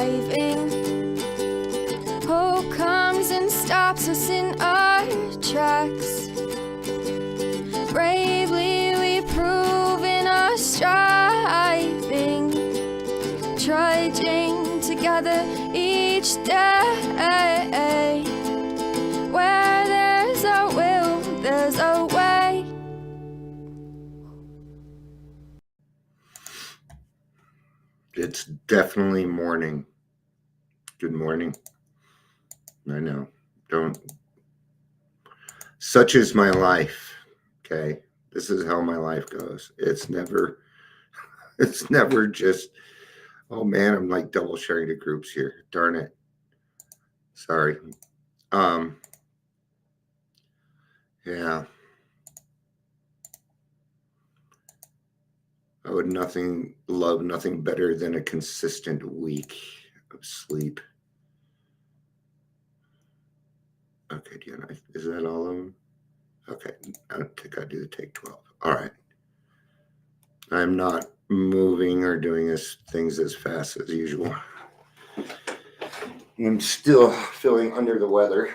driving. Hope comes and stops us in our tracks. Bravely we prove in our striving, trudging together each day. Where there's a will, there's a way. It's definitely morning. Good morning. I know. Such is my life. Okay. This is how my life goes. It's never just, oh man, I'm like double sharing the groups here. Darn it. Sorry. Yeah. I would love nothing better than a consistent week of sleep. Okay, Deanna, is that all of them? Okay, I think I do take 12. All right. I'm not moving or doing things as fast as usual. I'm still feeling under the weather.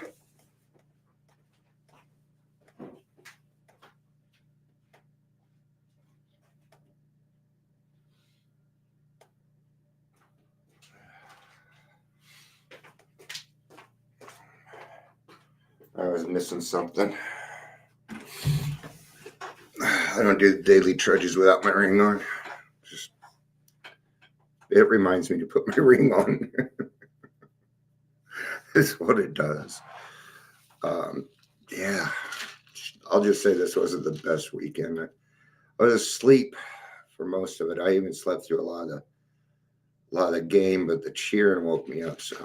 I was missing something. I don't do daily trudges without my ring on. It reminds me to put my ring on. It's what it does. Yeah, I'll just say this wasn't the best weekend. I was asleep for most of it. I even slept through a lot of the game, but the cheering woke me up. So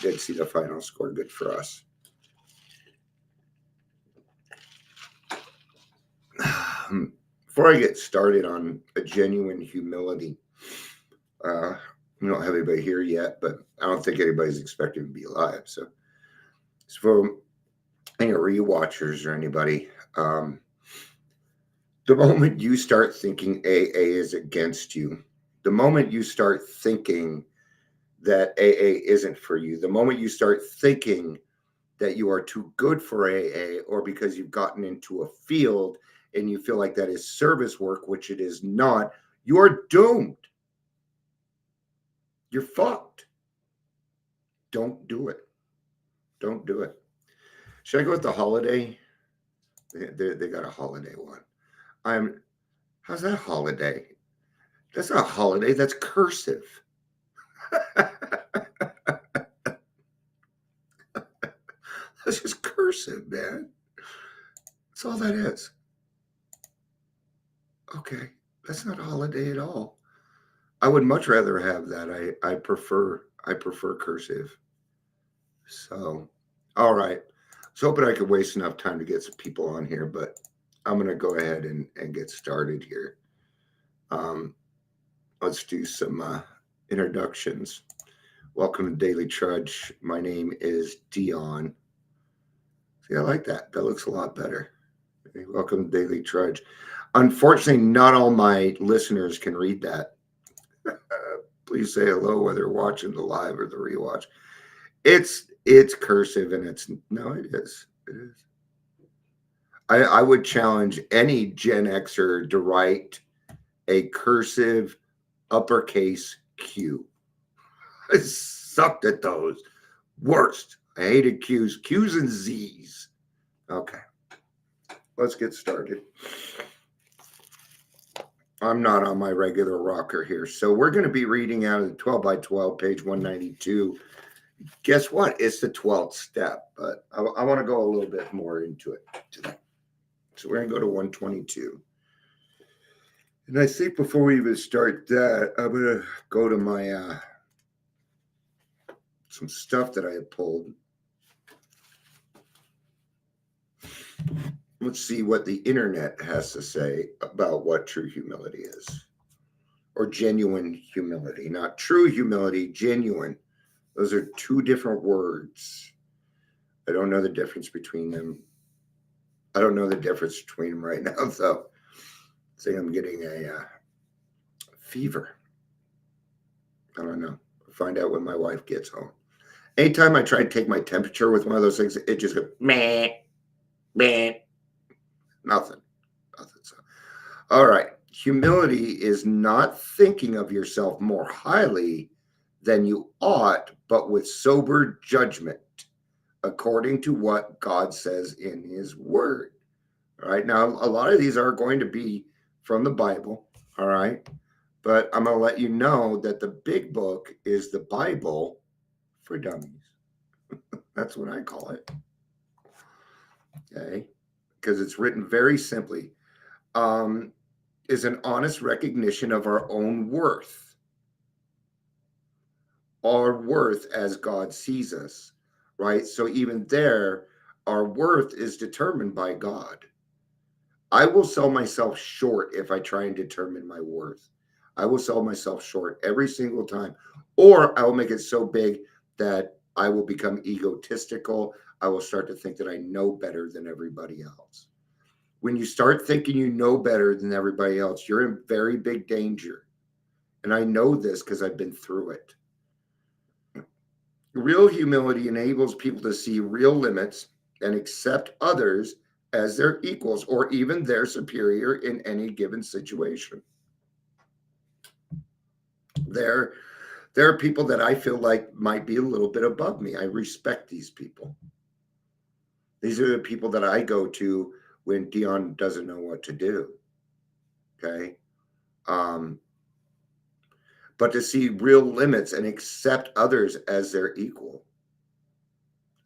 did see the final score. Good for us. Before I get started on a genuine humility, we don't have anybody here yet, but I don't think anybody's expecting to be alive. So for any rewatchers or anybody, the moment you start thinking AA is against you, the moment you start thinking that AA isn't for you, the moment you start thinking that you are too good for AA, or because you've gotten into a field and you feel like that is service work, which it is not, you are doomed. You're fucked. Don't do it. Don't do it. Should I go with the holiday? They got a holiday one. How's that holiday? That's not holiday. That's cursive. That's just cursive, man. That's all that is. Okay, that's not a holiday at all. I would much rather have that. I prefer cursive. So, all right. I was hoping I could waste enough time to get some people on here, but I'm going to go ahead and get started here. Let's do some introductions. Welcome to Daily Trudge. My name is Dion. See, I like that. That looks a lot better. Okay, welcome to Daily Trudge. Unfortunately, not all my listeners can read that. Please say hello whether you're watching the live or the rewatch. It's cursive and it is. It is. I would challenge any Gen Xer to write a cursive uppercase Q. I sucked at those. Worst. I hated Q's and Z's. Okay. Let's get started. I'm not on my regular rocker here. So we're going to be reading out of the 12 by 12, page 192. Guess what? It's the 12th step, but I want to go a little bit more into it today. So we're going to go to 122. And I think before we even start that, I'm going to go to my some stuff that I had pulled. Let's see what the internet has to say about what true humility is. Or genuine humility. Not true humility, genuine. Those are two different words. I don't know the difference between them. I don't know the difference between them right now, though. I think I'm getting a fever. I don't know. find out when my wife gets home. Anytime I try to take my temperature with one of those things, it just goes meh, meh, nothing. So, all right. Humility is not thinking of yourself more highly than you ought, but with sober judgment, according to what God says in his word. All right. Now, a lot of these are going to be from the Bible. All right. But I'm going to let you know that the big book is the Bible for dummies. That's what I call it. Okay. Because it's written very simply. Is an honest recognition of our own worth. Our worth as God sees us. Right. So even there, our worth is determined by God. I will sell myself short if I try and determine my worth. I will sell myself short every single time, or I will make it so big that I will become egotistical. I will start to think that I know better than everybody else. When you start thinking you know better than everybody else, you're in very big danger. And I know this because I've been through it. Real humility enables people to see real limits and accept others as their equals or even their superior in any given situation. There are people that I feel like might be a little bit above me. I respect these people. These are the people that I go to when Dion doesn't know what to do. Okay. But to see real limits and accept others as their equal.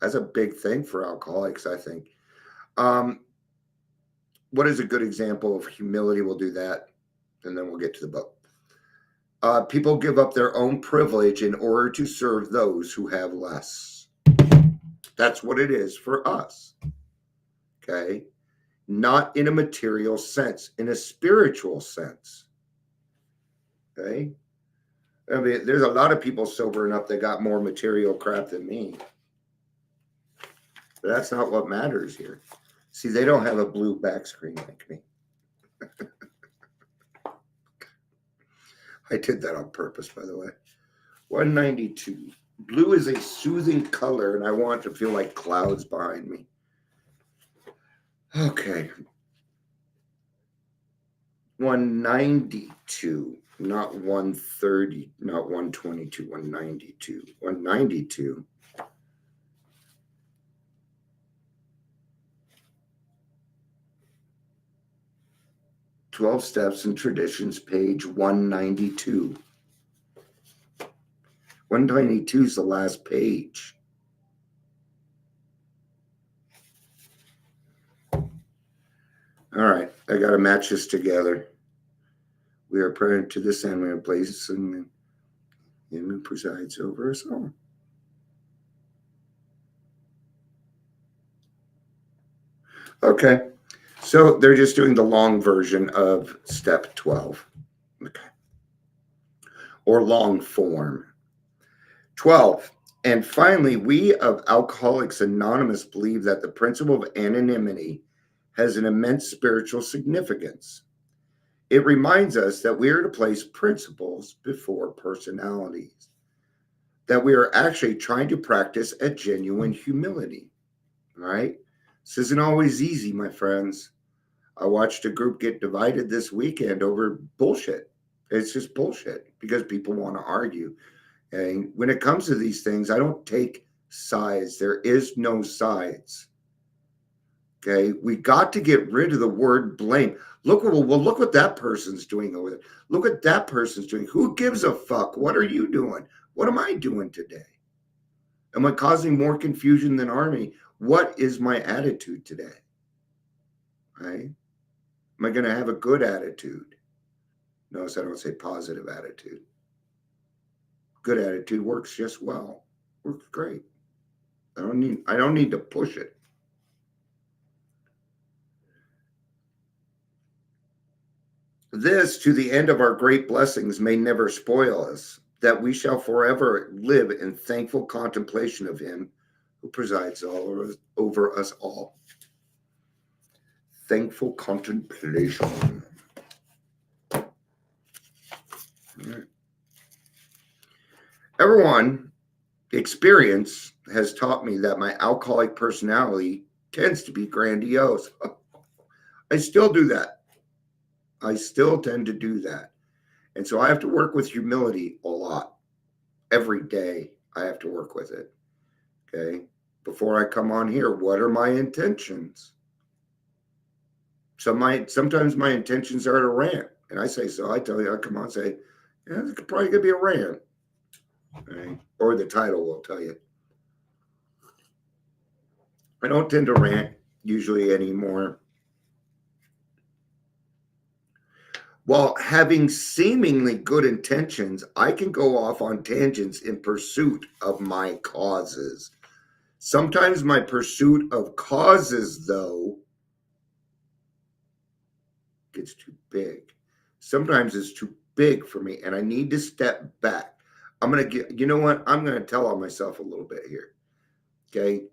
That's a big thing for alcoholics, I think. What is a good example of humility? We'll do that, and then we'll get to the book. People give up their own privilege in order to serve those who have less. That's what it is for us. Okay? Not in a material sense, in a spiritual sense. Okay? I mean, there's a lot of people sobering up that got more material crap than me. But that's not what matters here. See, they don't have a blue back screen like me. I did that on purpose, by the way. 192. Blue is a soothing color, and I want it to feel like clouds behind me. Okay. 192, not 130, not 122, 192. 192. "12 Steps and Traditions," page 192. 192 is the last page. All right, I got to match this together. We are praying to this end, we have places and him who presides over us all. Okay, so they're just doing the long version of step 12. Okay. Or long form. 12. And finally, we of Alcoholics Anonymous believe that the principle of anonymity has an immense spiritual significance. It reminds us that we are to place principles before personalities, that we are actually trying to practice a genuine humility. Right? This isn't always easy, my friends. I watched a group get divided this weekend over bullshit. It's just bullshit because people want to argue. And when it comes to these things, I don't take sides. There is no sides. Okay, we got to get rid of the word blame. Look what that person's doing over there. Look what that person's doing. Who gives a fuck? What are you doing? What am I doing today? Am I causing more confusion than harmony? What is my attitude today? Right? Am I going to have a good attitude? Notice I don't say positive attitude. Good attitude works just well. Works great. I don't need to push it. This, to the end of our great blessings, may never spoil us, that we shall forever live in thankful contemplation of him who presides over us all. Thankful contemplation. Everyone, experience has taught me that my alcoholic personality tends to be grandiose. I still do that. I still tend to do that. And so I have to work with humility a lot. Every day I have to work with it. Okay. Before I come on here, what are my intentions? Sometimes my intentions are to rant. And I say so. I tell you, I come on and say, yeah, it's probably gonna be a rant. Okay? Or the title will tell you. I don't tend to rant usually anymore. While having seemingly good intentions, I can go off on tangents in pursuit of my causes. Sometimes my pursuit of causes, though, gets too big. Sometimes it's too big for me, and I need to step back. I'm going to get, you know what? I'm going to tell on myself a little bit here. Okay.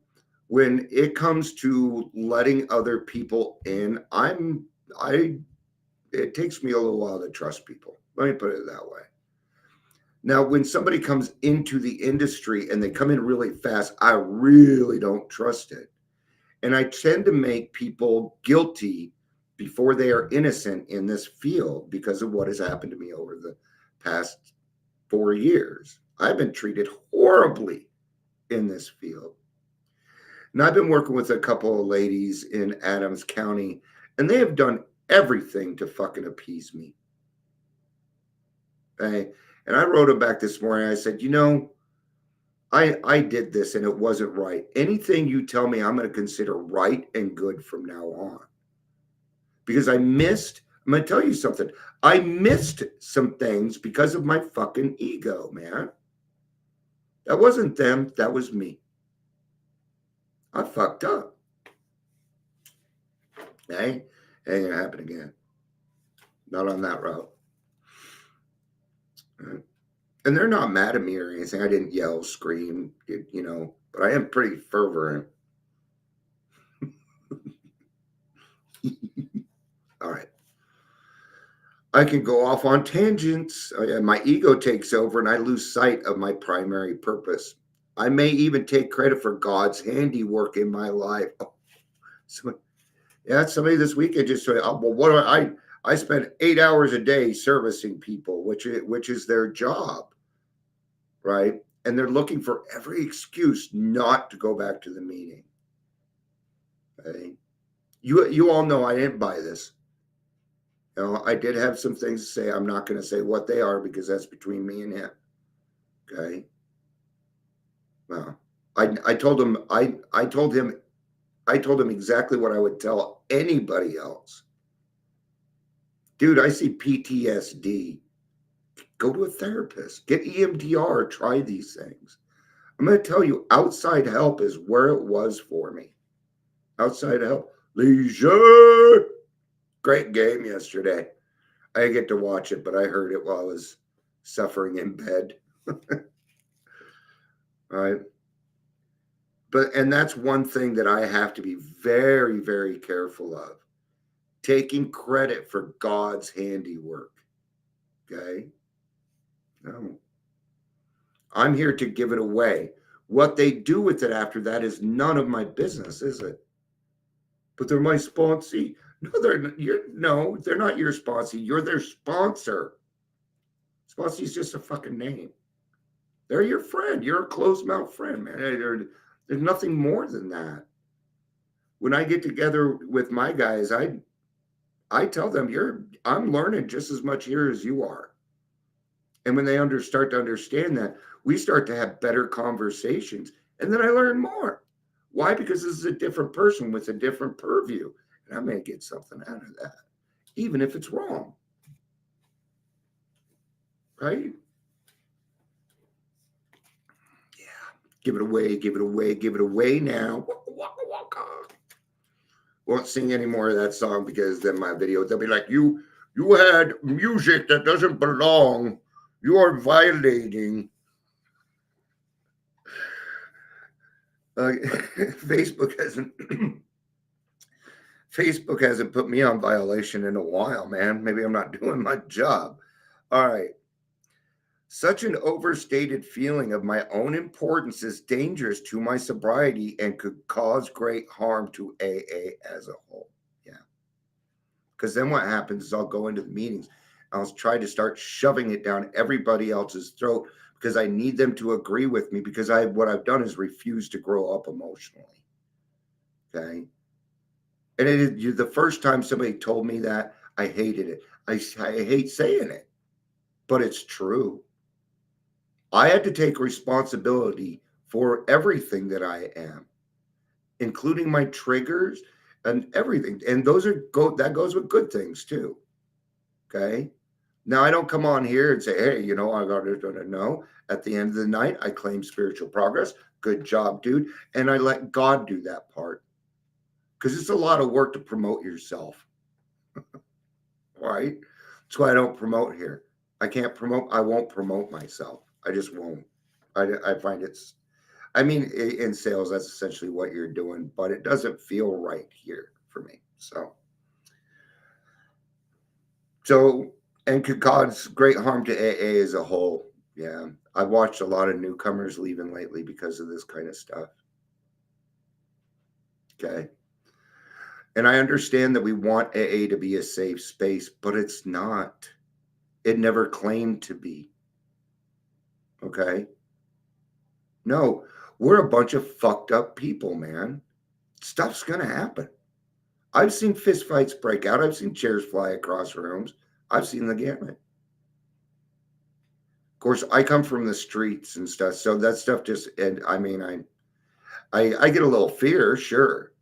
When it comes to letting other people in, it takes me a little while to trust people. Let me put it that way. Now, when somebody comes into the industry and they come in really fast, I really don't trust it. And I tend to make people guilty before they are innocent in this field because of what has happened to me over the past 4 years. I've been treated horribly in this field. And I've been working with a couple of ladies in Adams County, and they have done everything to fucking appease me. Okay? And I wrote them back this morning. I said, I did this and it wasn't right. Anything you tell me, I'm going to consider right and good from now on. Because I'm going to tell you something. I missed some things because of my fucking ego, man. That wasn't them. That was me. I fucked up. Okay? It ain't going to happen again. Not on that route. And they're not mad at me or anything. I didn't yell, scream, but I am pretty fervent. All right. I can go off on tangents, and my ego takes over, and I lose sight of my primary purpose. I may even take credit for God's handiwork in my life. Somebody this weekend just said, "Oh, well, what do I spend 8 hours a day servicing people, which is their job, right? And they're looking for every excuse not to go back to the meeting." Okay? You all know I didn't buy this. I did have some things to say. I'm not going to say what they are because that's between me and him. Okay. Well, I told him I told him exactly what I would tell anybody else. Dude, I see PTSD. Go to a therapist. Get EMDR. Try these things. I'm going to tell you, outside help is where it was for me. Outside help. Leisure. Great game yesterday. I didn't get to watch it, but I heard it while I was suffering in bed. All right. And that's one thing that I have to be very, very careful of. Taking credit for God's handiwork. Okay? No. I'm here to give it away. What they do with it after that is none of my business, is it? But they're my sponsee. No, they're not your sponsee. You're their sponsor. Sponsee is just a fucking name. They're your friend. You're a closed mouth friend, man. There's nothing more than that. When I get together with my guys, I tell them, I'm learning just as much here as you are. And when they start to understand that, we start to have better conversations. And then I learn more. Why? Because this is a different person with a different purview. And I may get something out of that, even if it's wrong. Right? Give it away, give it away, give it away now. Waka, waka, waka. Won't sing any more of that song because then my video, they'll be like, you had music that doesn't belong. You are violating. Facebook hasn't put me on violation in a while, man. Maybe I'm not doing my job. All right. Such an overstated feeling of my own importance is dangerous to my sobriety and could cause great harm to AA as a whole. Yeah. Because then what happens is I'll go into the meetings, I'll try to start shoving it down everybody else's throat because I need them to agree with me because what I've done is refuse to grow up emotionally. Okay. And it is the first time somebody told me that, I hated it. I hate saying it, but it's true. I had to take responsibility for everything that I am, including my triggers and everything. And that goes with good things too. Okay. Now I don't come on here and say, hey, I got to know. At the end of the night, I claim spiritual progress. Good job, dude. And I let God do that part. Because it's a lot of work to promote yourself. Right? That's why I don't promote here. I won't promote myself. I just won't. I find in sales, that's essentially what you're doing, but it doesn't feel right here for me. And could cause great harm to AA as a whole. Yeah. I've watched a lot of newcomers leaving lately because of this kind of stuff. Okay. And I understand that we want AA to be a safe space, but it's not. It never claimed to be. Okay. No, we're a bunch of fucked up people, man. Stuff's going to happen. I've seen fistfights break out. I've seen chairs fly across rooms. I've seen the gamut. Of course, I come from the streets and stuff, so that stuff I get a little fear, sure,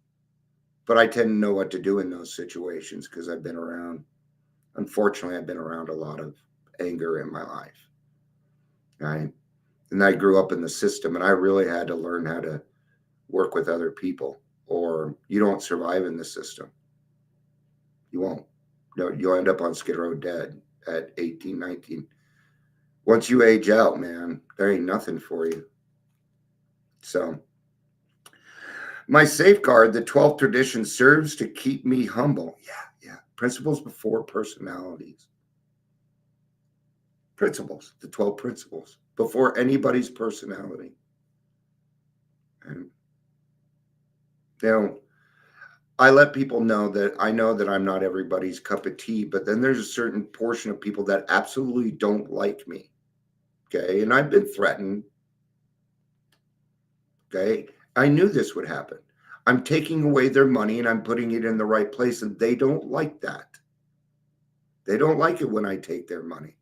but I tend to know what to do in those situations because I've been around. Unfortunately, I've been around a lot of anger in my life. Right? And I grew up in the system, and I really had to learn how to work with other people, or you don't survive in the system. You won't. No, you'll end up on Skid Row dead at 18, 19. Once you age out, man, there ain't nothing for you. So, my safeguard, the 12th tradition, serves to keep me humble. Yeah. Principles before personalities. Principles, the 12 principles, before anybody's personality. And, I let people know that I know that I'm not everybody's cup of tea, but then there's a certain portion of people that absolutely don't like me. Okay. And I've been threatened. Okay. I knew this would happen. I'm taking away their money and I'm putting it in the right place, and they don't like that. They don't like it when I take their money.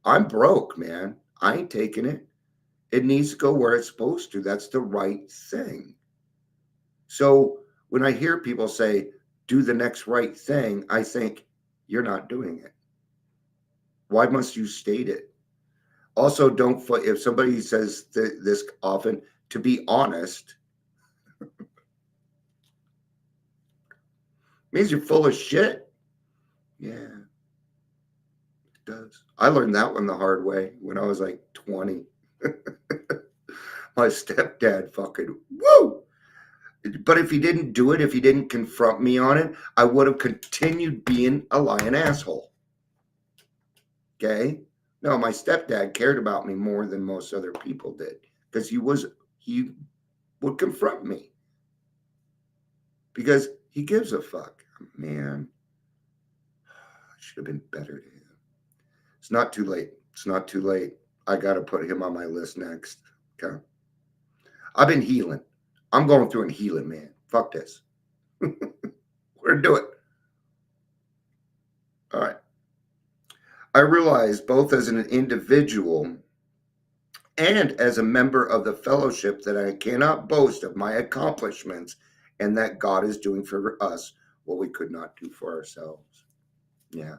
I'm broke, man. I ain't taking it. It needs to go where it's supposed to. That's the right thing. So when I hear people say, do the next right thing, I think, you're not doing it. Why must you state it? Also, if somebody says this often, to be honest, means you're full of shit. Yeah, it does. I learned that one the hard way when I was like 20. My stepdad fucking, woo! But if he didn't do it, if he didn't confront me on it, I would have continued being a lying asshole. Okay? No, my stepdad cared about me more than most other people did because he would confront me because he gives a fuck. Man, I should have been better to him. It's not too late. It's not too late. I got to put him on my list next. Okay? I've been healing. I'm going through and healing, man. Fuck this. We're going to do it. All right. I realize both as an individual and as a member of the fellowship that I cannot boast of my accomplishments and that God is doing for us what we could not do for ourselves. Yeah.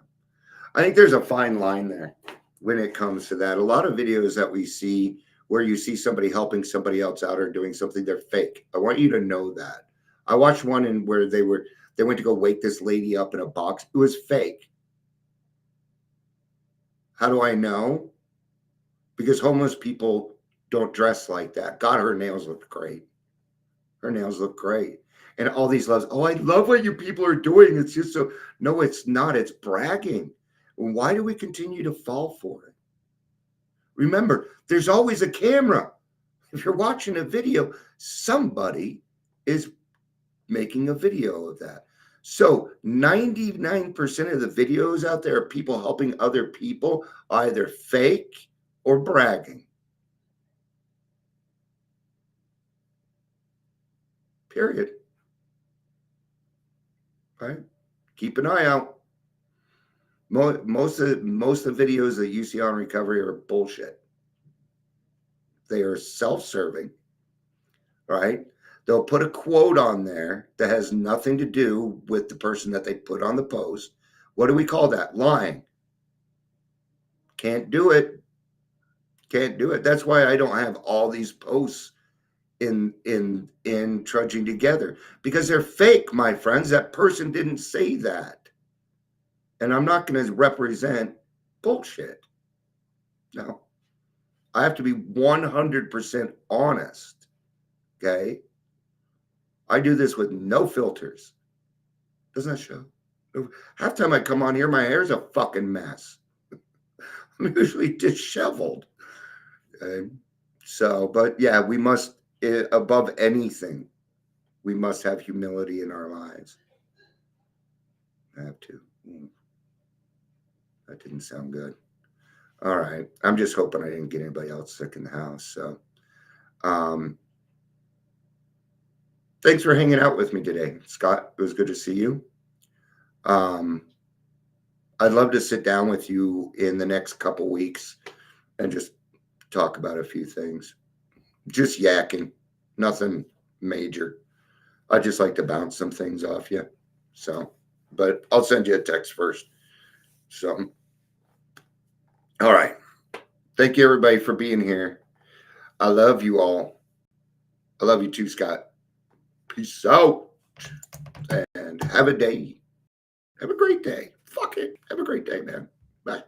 I think there's a fine line there when it comes to that. A lot of videos that we see where you see somebody helping somebody else out or doing something, they're fake. I want you to know that. I watched one where they went to go wake this lady up in a box. It was fake. How do I know? Because homeless people don't dress like that. God, her nails look great. Her nails look great. And all these loves. Oh, I love what you people are doing. It's just so. No, it's not. It's bragging. Why do we continue to fall for it? Remember, there's always a camera. If you're watching a video, somebody is making a video of that. So 99% of the videos out there are people helping other people, either fake or bragging. Period. Right? Keep an eye out. Most of the videos that you see on recovery are bullshit. They are self-serving, right? They'll put a quote on there that has nothing to do with the person that they put on the post. What do we call that? Lying. Can't do it. Can't do it. That's why I don't have all these posts in Trudging Together, because they're fake, my friends. That person didn't say that. And I'm not going to represent bullshit. No. I have to be 100% honest. Okay? I do this with no filters. Doesn't that show? Half the time I come on here, my hair's a fucking mess. I'm usually disheveled. Okay? So, but yeah, we must, above anything, we must have humility in our lives. I have to. That didn't sound good. All right. I'm just hoping I didn't get anybody else sick in the house. So, thanks for hanging out with me today, Scott. It was good to see you. I'd love to sit down with you in the next couple weeks and just talk about a few things. Just yakking, nothing major. I just like to bounce some things off you. So, but I'll send you a text first. So, all right. Thank you, everybody, for being here. I love you all. I love you too, Scott. Peace out. And have a day. Have a great day. Fuck it. Have a great day, man. Bye.